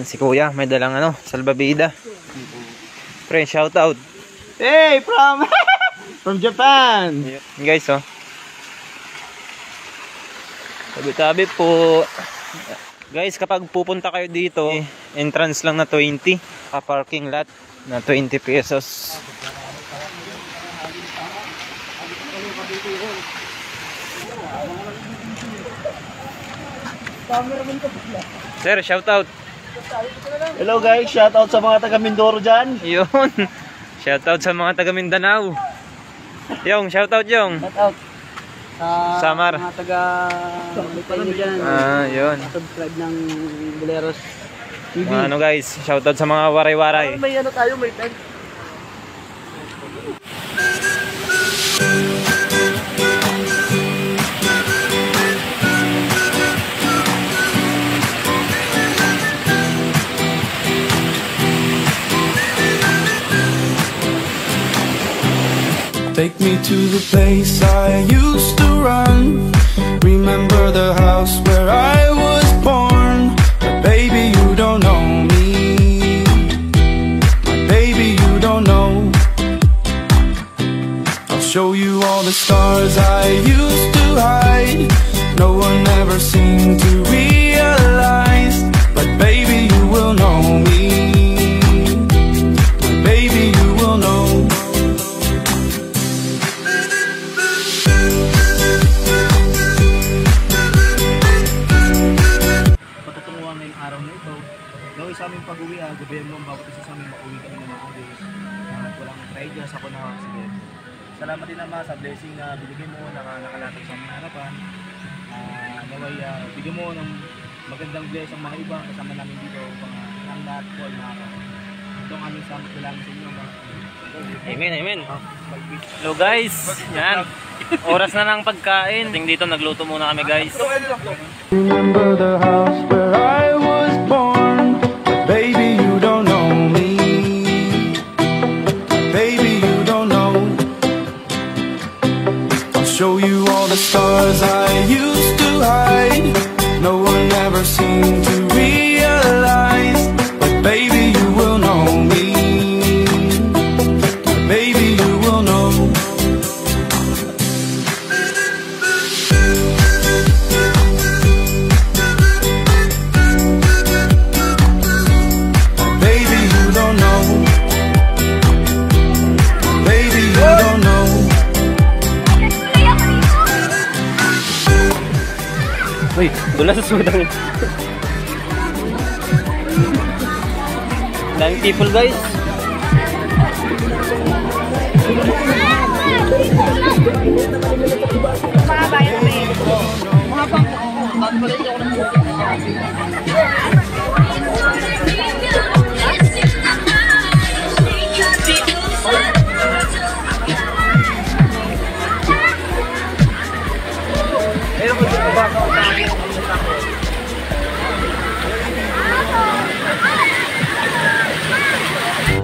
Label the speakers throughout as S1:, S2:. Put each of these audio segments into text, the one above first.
S1: Si kuya, may dalang ano, salbabida. Pre, shout out.
S2: Hey, from Japan.
S1: Guys, oh. Tabi-tabi po. Guys, kapag pupunta kayo dito, entrance lang na 20, parking lot na 20 pesos. Sir, shout out.
S2: Hello guys, shout out sa mga taga Mindoro dyan.
S1: Yun. Shout out sa mga taga Mindanao. Yung, shout out yung.
S3: Shout out sa
S1: Samar.
S3: mga taga Lupay dyan.
S1: Yun.
S3: Subscribe ng Boleros TV.
S1: Ano guys, shout out sa mga waray-waray.
S3: May ano tayo, may tag.
S4: Take me to the place I used to run. Remember the house where I was born. But baby, you don't know me. My baby, you don't know. I'll show you all the stars I used to hide. No one ever seemed to realize. But baby, you will know me. My baby, you will know.
S2: Sa aming pag-uwi, gabihan mo ang bawat isa sa aming mauwi kami ng mga ayos at walang tragedias ako na aksidente. Salamat din naman sa blessing na binigyan mo na nakalatag sa aming harapan. Naway bigyan mo ng magandang bless ang mga iba kasama namin dito mga ang lahat po ay makakasama. Ito ang aming salamat lang sa inyo.
S1: Amen, amen. Hello guys, yan. Oras na ng pagkain. Dito nagluto muna kami guys.
S4: Remember the house where I was born. Baby, you don't know me. Baby, you don't know. I'll show you all the stars I used to hide. No one ever seemed to realize. But baby, you will know me. Baby, you will know.
S1: Uy, dula sa sudang. Daming people guys.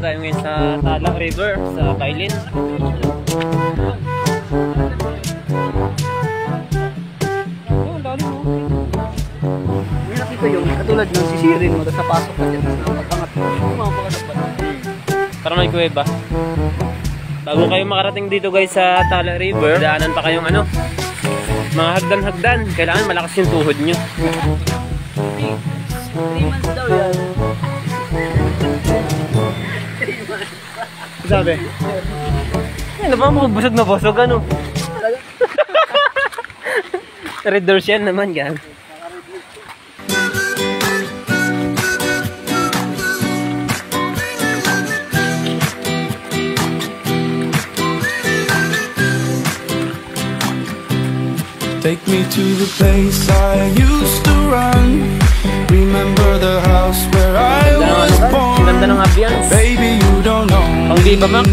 S1: Tayo ngayon sa Talang River sa Bailin.
S3: May nakita yung katulad ng sisirin mo sa pasok ka dyan. Pagkangat mo,
S1: Para may kuweba. Bago kayo makarating dito guys sa Talang River, daanan pa kayong ano, mga hagdan-hagdan. Kailangan malakas yung tuhod nyo.
S3: 3 months daw yan.
S1: Sabi? Ano ba mga busog na busog ano? Red doors yan naman yan.
S4: Take me to the place I used to run. Remember the house where I was born.
S1: Ganda ng ambience.
S4: Baby, you don't know.
S1: Pang Viva Max.